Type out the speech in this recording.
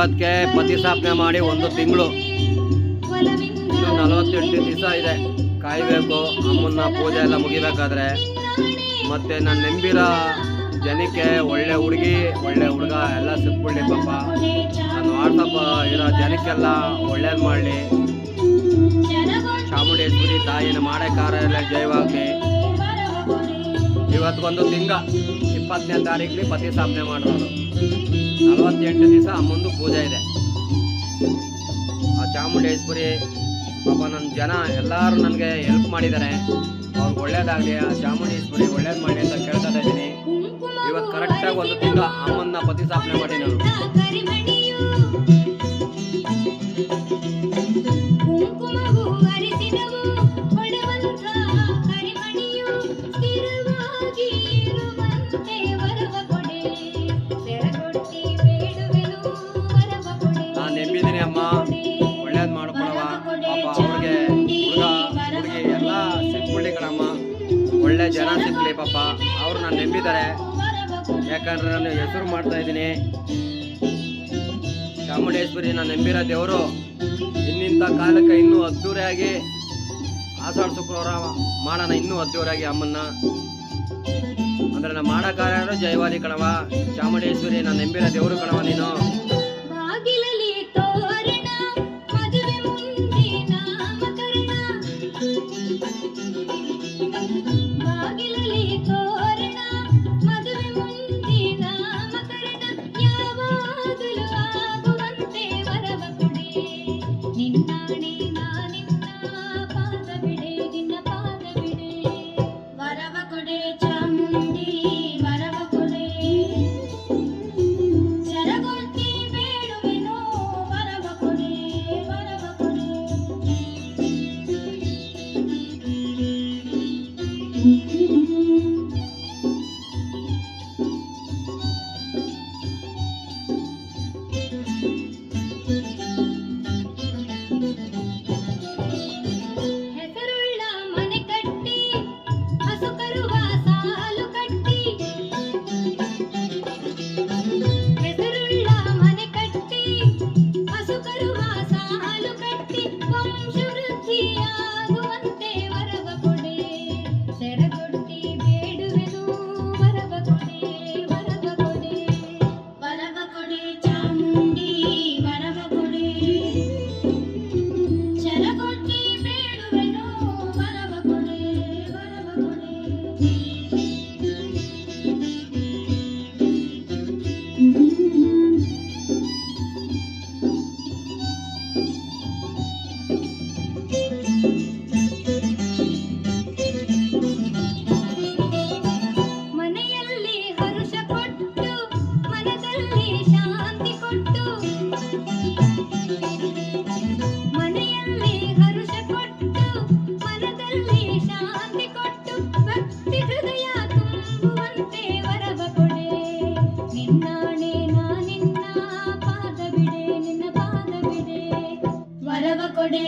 ಇವತ್ತಿಗೆ ಪ್ರತಿಷ್ಠಾಪನೆ ಮಾಡಿ 1 ತಿಂಗಳು, ಇನ್ನು 48 ದಿವಸ ಇದೆ ಕಾಯಬೇಕು ಅಮ್ಮನ್ನ ಪೂಜೆ ಎಲ್ಲ ಮುಗಿಬೇಕಾದ್ರೆ. ಮತ್ತು ನಾನು ನಂಬಿರೋ ಜನಕ್ಕೆ ಒಳ್ಳೆ ಹುಡುಗಿ ಒಳ್ಳೆ ಹುಡುಗ ಎಲ್ಲ ಸಿಕ್ಬಿಡ್ಲಿ ಪಾಪ. ನಾನು ವಾಟ್ಸಪ್ ಇರೋ ಜನಕ್ಕೆಲ್ಲ ಒಳ್ಳೇದು ಮಾಡಲಿ. ಚಾಮುಂಡೇಶ್ವರಿ ತಾಯಿನ ಮಾಡೋ ಕಾರ್ಯ ಎಲ್ಲ ಜಯವಾಗಲಿ. ಇವತ್ತಿಗೊಂದು ತಿಂಗ 20ನೇ ತಾರೀಕಲ್ಲಿ ಪ್ರತಿಷ್ಠಾಪನೆ ಮಾಡೋದು. 48 ದಿವಸ ಅಮ್ಮಂದು ಪೂಜೆ ಇದೆ. ಆ ಚಾಮುಂಡೇಶ್ವರಿ ಪಾಪ ನನ್ನ ಜನ ಎಲ್ಲರೂ ನನಗೆ ಹೆಲ್ಪ್ ಮಾಡಿದ್ದಾರೆ. ಅವ್ರಿಗೆ ಒಳ್ಳೇದಾಗಲಿ, ಆ ಚಾಮುಂಡೇಶ್ವರಿ ಒಳ್ಳೇದು ಮಾಡಿ ಅಂತ ಕೇಳ್ತಾ ಇದ್ದೀನಿ. ಇವತ್ತು ಕರೆಕ್ಟಾಗಿ 1 ತಿಂಗ ಅಮ್ಮನ್ನ ಪ್ರತಿಷ್ಠಾಪನೆ ಮಾಡಿ ನಾನು. ನಾನು ನಂಬಿದ್ದೀನಿ ಅಮ್ಮ, ಒಳ್ಳೇದು ಮಾಡ್ಕೊಳವ ಪಾಪ. ಅವ್ರಿಗೆ ಹುಡುಗ ಹುಡುಗಿ ಎಲ್ಲ ಸಿಕ್ಬಿಡ್ಲಿ ಕಣಮ್ಮ, ಒಳ್ಳೆ ಜನ ಸಿಕ್ಲಿ ಪಾಪ. ಅವರು ನಾನು ನಂಬಿದ್ದಾರೆ, ಯಾಕಂದ್ರೆ ನಾನು ಹೆಸರು ಮಾಡ್ತಾ ಇದ್ದೀನಿ. ಚಾಮುಂಡೇಶ್ವರಿ ನಾನು ನಂಬಿರೋ ದೇವರು ಇನ್ನಿಂಥ ಕಾಲಕ್ಕೆ ಇನ್ನೂ ಅದ್ದೂರಿಯಾಗಿ ಆಷಾಢ ಶುಕ್ರವಾರ ಮಾಡೋಣ, ಇನ್ನೂ ಅದ್ದೂರಿಯಾಗಿ ಅಮ್ಮನ್ನ. ಅಂದ್ರೆ ನಾನು ಮಾಡೋ ಕಾರ್ಯ ಜಯವಾದಿ ಕಣವ. ಚಾಮುಂಡೇಶ್ವರಿ ನಾನು ನಂಬಿರೋ ದೇವರು ಕಣವ ನೀನು. ಕೊಡೆ